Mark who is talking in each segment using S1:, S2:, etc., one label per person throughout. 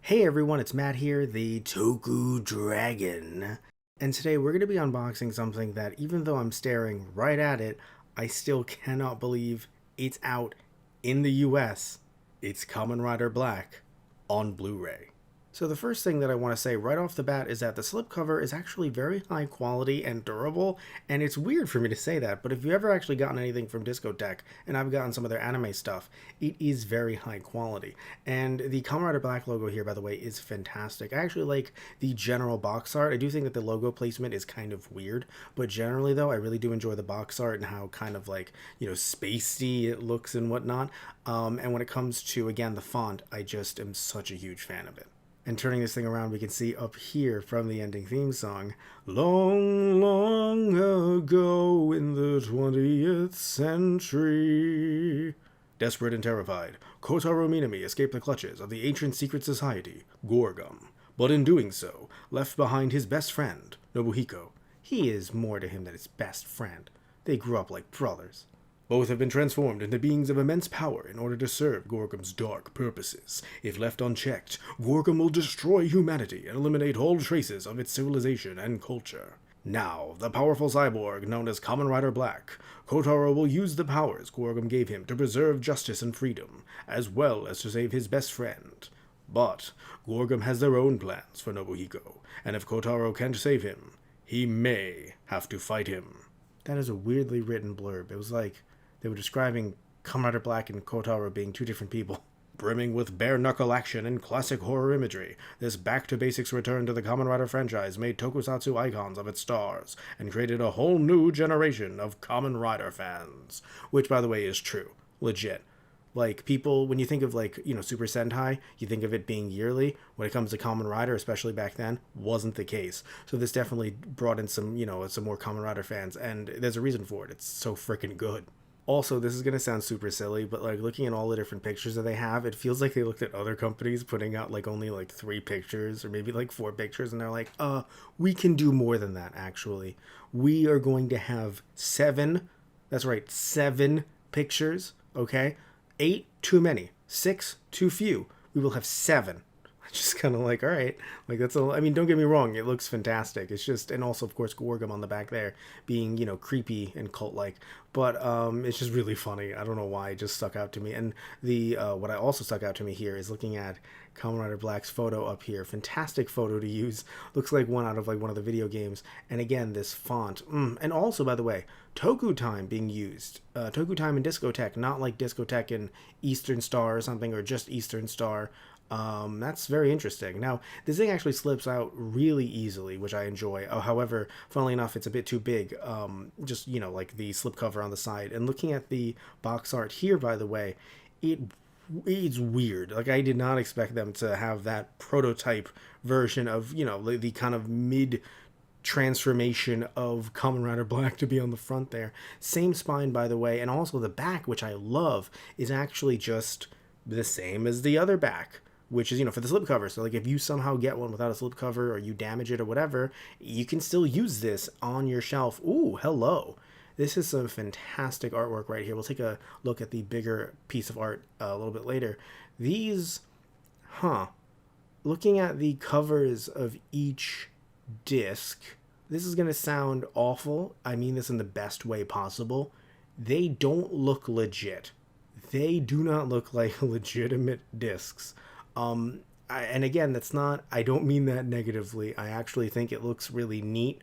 S1: Hey everyone, it's Matt here, the TokuDragon. And today we're going to be unboxing something that, even though I'm staring right at it, I still cannot believe it's out in the US. It's Kamen Rider Black on Blu-ray. So the first thing that I want to say right off the bat is that the slipcover is actually very high quality and durable, and it's weird for me to say that, but if you've ever actually gotten anything from Discotek, and I've gotten some of their anime stuff, it is very high quality. And the Kamen Rider Black logo here, by the way, is fantastic. I actually like the general box art. I do think that the logo placement is kind of weird, but generally though, I really do enjoy the box art and how kind of like, spacey it looks and whatnot. And when it comes to, again, the font, I just am such a huge fan of it. And turning this thing around, we can see up here from the ending theme song, long, long ago in the 20th century. Desperate and terrified, Kotaro Minami escaped the clutches of the ancient secret society, Gorgum. But in doing so, left behind his best friend, Nobuhiko. He is more to him than his best friend. They grew up like brothers. Both have been transformed into beings of immense power in order to serve Gorgum's dark purposes. If left unchecked, Gorgum will destroy humanity and eliminate all traces of its civilization and culture. Now, the powerful cyborg known as Kamen Rider Black, Kotaro will use the powers Gorgum gave him to preserve justice and freedom, as well as to save his best friend. But Gorgum has their own plans for Nobuhiko, and if Kotaro can't save him, he may have to fight him. That is a weirdly written blurb. It was like they were describing Kamen Rider Black and Kotaro being two different people. Brimming with bare-knuckle action and classic horror imagery, this back-to-basics return to the Kamen Rider franchise made tokusatsu icons of its stars and created a whole new generation of Kamen Rider fans. Which, by the way, is true. Legit. Like, people, when you think of, like, Super Sentai, you think of it being yearly. When it comes to Kamen Rider, especially back then, wasn't the case. So this definitely brought in some, some more Kamen Rider fans, and there's a reason for it. It's so freaking good. Also, this is going to sound super silly, but like looking at all the different pictures that they have, it feels like they looked at other companies putting out like only like 3 pictures or maybe like 4 pictures, and they're like, we can do more than that actually. We are going to have 7, that's right, 7 pictures, okay? 8, too many. 6, too few. We will have 7. Just kind of like, all right, like that's I mean, don't get me wrong, it looks fantastic. It's just, and also of course Gorgum on the back there being, creepy and cult-like, but it's just really funny. I don't know why, it just stuck out to me. And the what I also stuck out to me here is looking at Kamen Rider Black's photo up here. Fantastic photo to use. Looks like one out of like one of the video games. And again, this font. And also, by the way, Toku Time being used. Toku Time and Discotek, not like Discotek and Eastern Star or something, or just Eastern Star. That's very interesting. Now, this thing actually slips out really easily, which I enjoy. However, funnily enough, it's a bit too big. Just, like the slipcover on the side. And looking at the box art here, by the way, it's weird. Like, I did not expect them to have that prototype version of, the kind of mid transformation of Kamen Rider Black to be on the front there. Same spine, by the way, and also the back, which I love, is actually just the same as the other back, which is, for the slipcover. So, like, if you somehow get one without a slipcover or you damage it or whatever, you can still use this on your shelf. Ooh, hello. This is some fantastic artwork right here. We'll take a look at the bigger piece of art a little bit later. These, looking at the covers of each disc, this is going to sound awful. I mean this in the best way possible. They don't look legit. They do not look like legitimate discs. And again, that's not, I don't mean that negatively. I actually think it looks really neat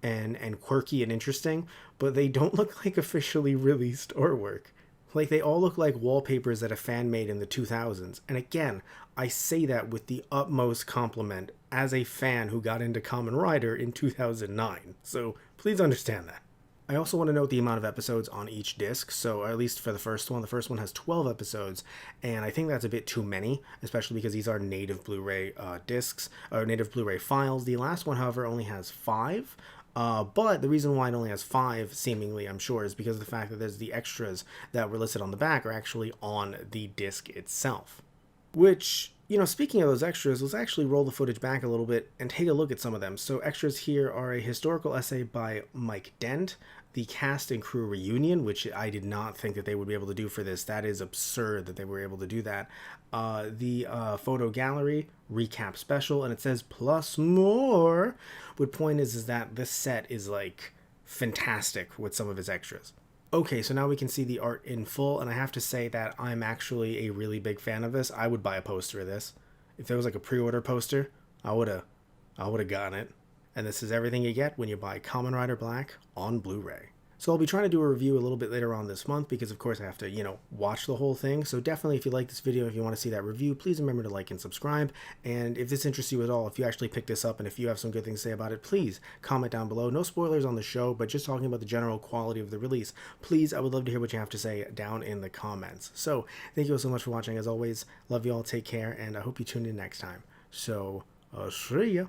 S1: and quirky and interesting, but they don't look like officially released artwork. Like, they all look like wallpapers that a fan made in the 2000s. And again, I say that with the utmost compliment as a fan who got into Kamen Rider in 2009. So please understand that. I also want to note the amount of episodes on each disc, so at least for the first one has 12 episodes, and I think that's a bit too many, especially because these are native Blu-ray discs, or native Blu-ray files. The last one, however, only has 5, but the reason why it only has 5, seemingly, I'm sure, is because of the fact that there's the extras that were listed on the back are actually on the disc itself. Which Speaking of those extras, let's actually roll the footage back a little bit and take a look at some of them. So extras here are a historical essay by Mike Dent, the cast and crew reunion, which I did not think that they would be able to do for this. That is absurd that they were able to do that. The photo gallery recap special, and it says plus more. But point is that this set is like fantastic with some of its extras. Okay, so now we can see the art in full, and I have to say that I'm actually a really big fan of this. I would buy a poster of this. If there was like a pre-order poster, I would have gotten it. And this is everything you get when you buy Kamen Rider Black on Blu-ray. So I'll be trying to do a review a little bit later on this month because of course I have to, watch the whole thing. So definitely if you like this video, if you want to see that review, please remember to like and subscribe. And if this interests you at all, if you actually pick this up and if you have some good things to say about it, please comment down below. No spoilers on the show, but just talking about the general quality of the release. Please, I would love to hear what you have to say down in the comments. So thank you all so much for watching as always. Love you all, take care, and I hope you tune in next time. So, see ya.